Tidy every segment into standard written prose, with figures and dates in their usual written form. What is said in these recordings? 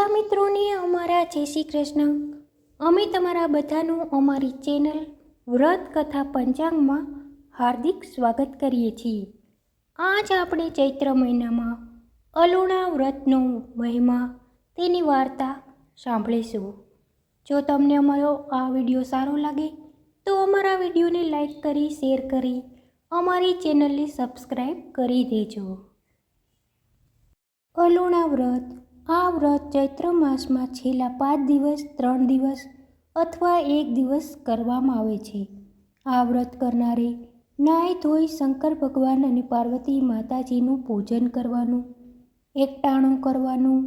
બધા મિત્રોને અમારા જય શ્રી કૃષ્ણ. અમે તમારા બધાનું અમારી ચેનલ વ્રત કથા પંચાંગમાં હાર્દિક સ્વાગત કરીએ છીએ. આજ આપણે ચૈત્ર મહિનામાં અલુણા વ્રતનો મહિમા તેની વાર્તા સાંભળીશું. જો તમને અમારો આ વિડીયો સારો લાગે તો અમારા વિડીયોને લાઈક કરી શેર કરી અમારી ચેનલને સબસ્ક્રાઈબ કરી દેજો. અલુણા વ્રત. આ વ્રત ચૈત્ર માસમાં છેલ્લા 5 દિવસ, 3 દિવસ અથવા 1 દિવસ કરવામાં આવે છે. આ વ્રત કરનારે નાહી ધોઈ શંકર ભગવાન અને પાર્વતી માતાજીનું પૂજન કરવાનું, એકટાણું કરવાનું,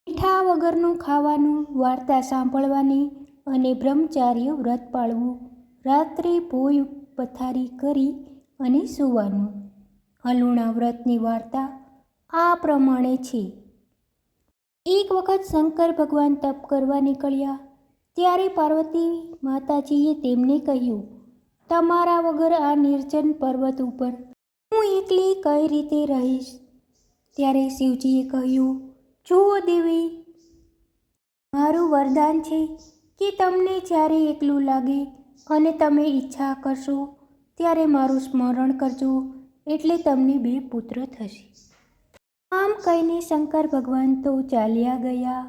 મીઠા વગરનું ખાવાનું, વાર્તા સાંભળવાની અને બ્રહ્મચાર્ય વ્રત પાળવું, રાત્રે ભોય પથારી કરી અને સૂવાનું. અલુણા વ્રતની વાર્તા આ પ્રમાણે છે. એક વખત શંકર ભગવાન તપ કરવા નીકળ્યા ત્યારે પાર્વતી માતાજીએ તેમને કહ્યું, તમારા વગર આ નિર્જન પર્વત ઉપર હું એકલી કઈ રીતે રહીશ? ત્યારે શિવજીએ કહ્યું, જુઓ દેવી, મારું વરદાન છે કે તમને જ્યારે એકલું લાગે અને તમે ઈચ્છા કરશો ત્યારે મારું સ્મરણ કરજો, એટલે તમને 2 પુત્ર થશે. આમ કહીને શંકર ભગવાન તો ચાલ્યા ગયા.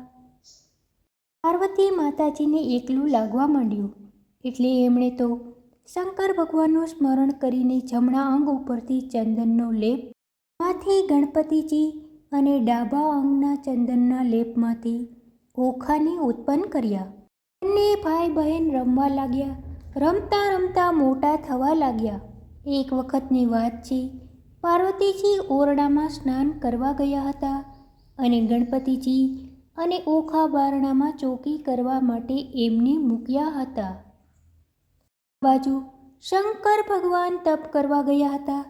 પાર્વતી માતાજીને એકલું લાગવા માંડ્યું એટલે એમણે તો શંકર ભગવાનનું સ્મરણ કરીને જમણા અંગ ઉપરથી ચંદનનો લેપ, માંથી ગણપતિજી અને ડાબા અંગના ચંદનના લેપમાંથી ઓખાને ઉત્પન્ન કર્યા. બંને ભાઈ બહેન રમવા લાગ્યા. રમતા રમતા મોટા થવા લાગ્યા. એક વખતની વાત છે, પાર્વતીજી ઓરડામાં સ્નાન કરવા ગયા હતા અને ગણપતિજી અને ઓખા બારણામાં ચોકી કરવા માટે એમને મૂક્યા હતા. બાજુ શંકર ભગવાન તપ કરવા ગયા હતા.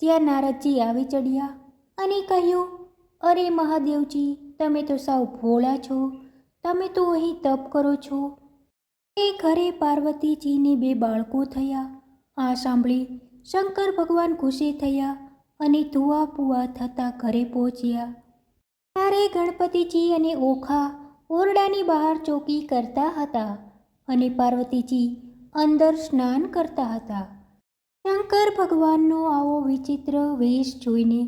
ત્યાં નારદજી આવી ચડ્યા અને કહ્યું, અરે મહાદેવજી, તમે તો સાવ ભોળા છો, તમે તો અહીં તપ કરો છો. એ ઘરે પાર્વતીજીને 2 બાળકો થયા. આ સાંભળી શંકર ભગવાન ગુસ્સે થયા અને ધુઆ પુઆ થતાં ઘરે પહોંચ્યા. ત્યારે ગણપતિજી અને ઓખા ઓરડાની બહાર ચોકી કરતા હતા અને પાર્વતીજી અંદર સ્નાન કરતા હતા. શંકર ભગવાનનો આવો વિચિત્ર વેશ જોઈને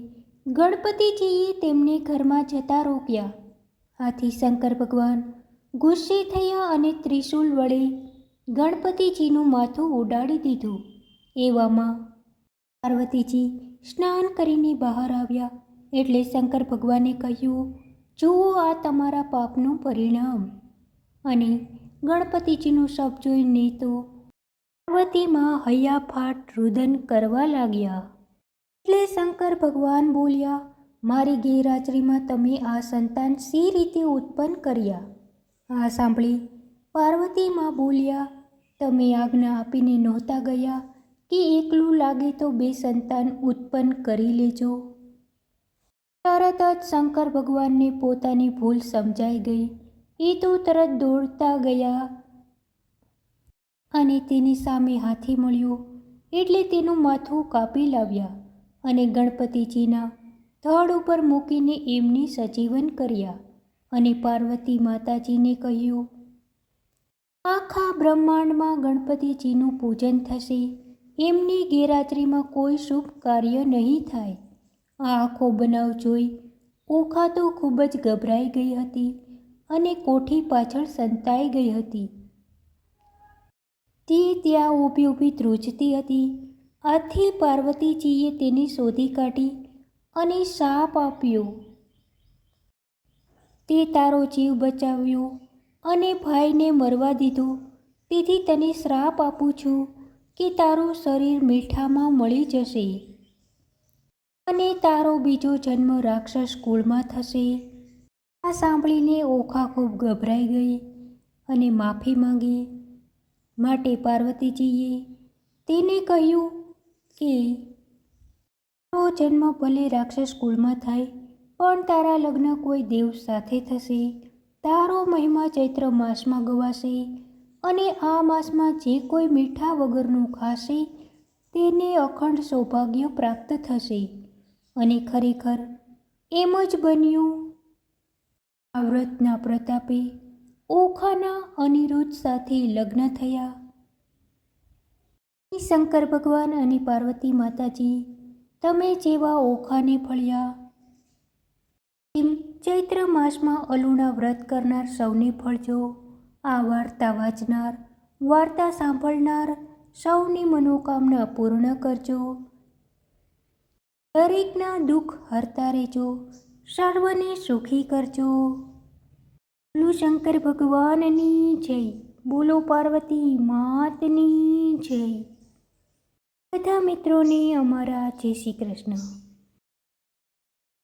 ગણપતિજીએ તેમને ઘરમાં જતા રોક્યા. આથી શંકર ભગવાન ગુસ્સે થયા અને ત્રિશૂલ વડે ગણપતિજીનું માથું ઉડાડી દીધું. એવામાં પાર્વતીજી સ્નાન કરીને બહાર આવ્યા એટલે શંકર ભગવાને કહ્યું, જુઓ આ તમારા પાપનું પરિણામ. અને ગણપતિજીનું શબ જોઈને તો પાર્વતીમાં હૈયાફાટ રુદન કરવા લાગ્યા. એટલે શંકર ભગવાન બોલ્યા, મારી ગેરહાજરીમાં તમે આ સંતાન સી રીતે ઉત્પન્ન કર્યા? આ સાંભળી પાર્વતીમાં બોલ્યા, તમે આજ્ઞા આપીને નહોતા ગયા કે એકલું લાગે તો 2 સંતાન ઉત્પન્ન કરી લેજો. તરત જ શંકર ભગવાનને પોતાની ભૂલ સમજાઈ ગઈ. એ તો તરત દોડતા ગયા અને તેની સામે હાથી મળ્યો એટલે તેનું માથું કાપી લાવ્યા અને ગણપતિજીના ધડ ઉપર મૂકીને એમને સજીવન કર્યા અને પાર્વતી માતાજીને કહ્યું, આખા બ્રહ્માંડમાં ગણપતિજીનું પૂજન થશે, એમની ગેરહાજરીમાં કોઈ શુભ કાર્ય નહીં થાય. આ આખો બનાવ જોઈ ઓખા તો ખૂબ જ ગભરાઈ ગઈ હતી અને કોઠી પાછળ સંતાઈ ગઈ હતી. તે ત્યાં ઊભી ઊભી ધ્રુજતી હતી. આથી પાર્વતીજીએ તેને શોધી કાઢી અને શાપ આપ્યો. તે તારો જીવ બચાવ્યો અને ભાઈને મરવા દીધો. તેથી તને શ્રાપ આપું છું કે તારું શરીર મીઠામાં મળી જશે અને તારો બીજો જન્મ રાક્ષસ કુળમાં થશે. આ સાંભળીને ઓખા ખૂબ ગભરાઈ ગઈ અને માફી માંગી. માટે પાર્વતીજીએ તેને કહ્યું કે તારો જન્મ ભલે રાક્ષસ કુળમાં થાય પણ તારા લગ્ન કોઈ દેવ સાથે થશે. તારો મહિમા ચૈત્ર માસમાં ગવાશે અને આ માસમાં જે કોઈ મીઠા વગરનું ખાશે તેને અખંડ સૌભાગ્ય પ્રાપ્ત થશે. અને ખરેખર એમ જ બન્યું. આ વ્રતના પ્રતાપે ઓખાના અનિરુદ્ધ સાથે લગ્ન થયા. શંકર ભગવાન અને પાર્વતી માતાજી, તમે જેવા ઓખાને ફળ્યા તેમ ચૈત્ર માસમાં અલુણા વ્રત કરનાર સૌને ફળજો. આ વાર્તા વાંચનાર, વાર્તા સાંભળનાર સૌની મનોકામના પૂર્ણ કરજો. દરેકના દુઃખ હરતા રહેજો, સર્વને સુખી કરજો. બોલો શંકર ભગવાનની જય, બોલો પાર્વતી માતની જય. બધા મિત્રોને અમારા જય શ્રી કૃષ્ણ.